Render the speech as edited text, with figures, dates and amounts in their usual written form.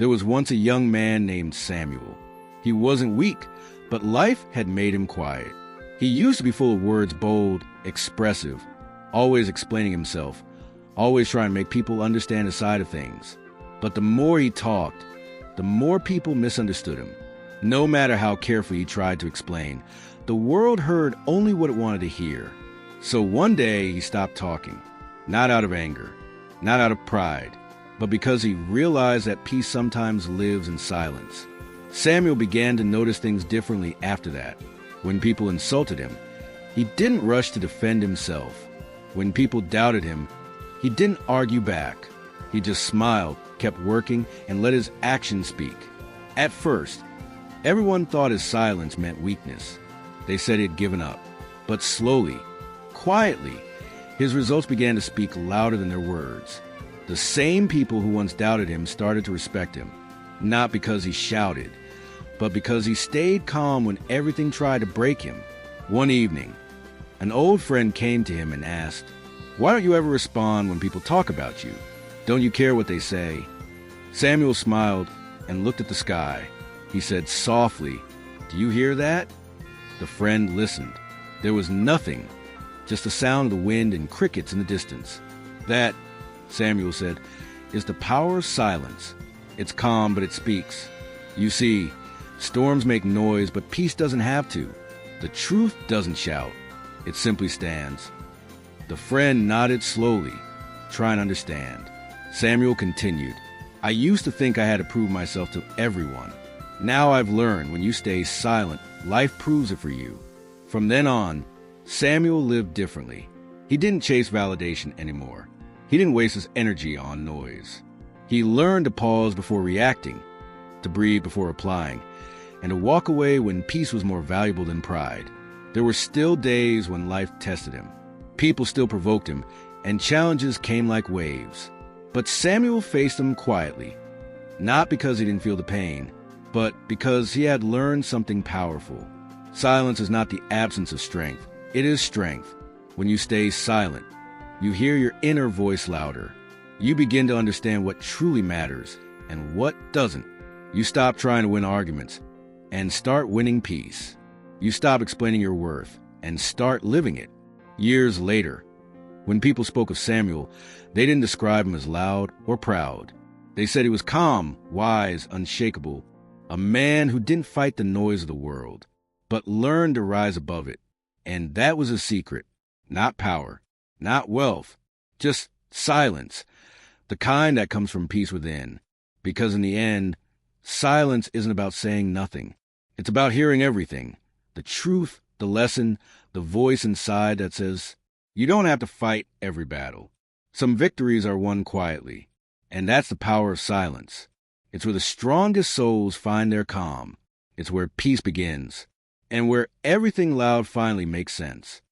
There was once a young man named Samuel. He wasn't weak, but life had made him quiet. He used to be full of words, bold, expressive, always explaining himself, always trying to make people understand his side of things. But the more he talked, the more people misunderstood him. No matter how carefully he tried to explain, the world heard only what it wanted to hear. So one day he stopped talking, not out of anger, not out of pride, but because he realized that peace sometimes lives in silence. Samuel began to notice things differently after that. When people insulted him, he didn't rush to defend himself. When people doubted him, he didn't argue back. He just smiled, kept working, and let his actions speak. At first, everyone thought his silence meant weakness. They said he had given up. But slowly, quietly, his results began to speak louder than their words. The same people who once doubted him started to respect him, not because he shouted, but because he stayed calm when everything tried to break him. One evening, an old friend came to him and asked, "Why don't you ever respond when people talk about you? Don't you care what they say?" Samuel smiled and looked at the sky. He said softly, "Do you hear that?" The friend listened. There was nothing, just the sound of the wind and crickets in the distance. "That," Samuel said, "is the power of silence. It's calm, but it speaks. You see, storms make noise, but peace doesn't have to. The truth doesn't shout. It simply stands." The friend nodded slowly, trying to understand. Samuel continued, "I used to think I had to prove myself to everyone. Now I've learned when you stay silent, life proves it for you." From then on, Samuel lived differently. He didn't chase validation anymore. He didn't waste his energy on noise. He learned to pause before reacting, to breathe before replying, and to walk away when peace was more valuable than pride. There were still days when life tested him. People still provoked him, and challenges came like waves. But Samuel faced them quietly, not because he didn't feel the pain, but because he had learned something powerful. Silence is not the absence of strength. It is strength. When you stay silent, you hear your inner voice louder. You begin to understand what truly matters and what doesn't. You stop trying to win arguments and start winning peace. You stop explaining your worth and start living it. Years later, when people spoke of Samuel, they didn't describe him as loud or proud. They said he was calm, wise, unshakable, a man who didn't fight the noise of the world, but learned to rise above it. And that was his secret. Not power, not wealth, just silence, the kind that comes from peace within. Because in the end, silence isn't about saying nothing. It's about hearing everything. The truth, the lesson, the voice inside that says, you don't have to fight every battle. Some victories are won quietly, and that's the power of silence. It's where the strongest souls find their calm. It's where peace begins, and where everything loud finally makes sense.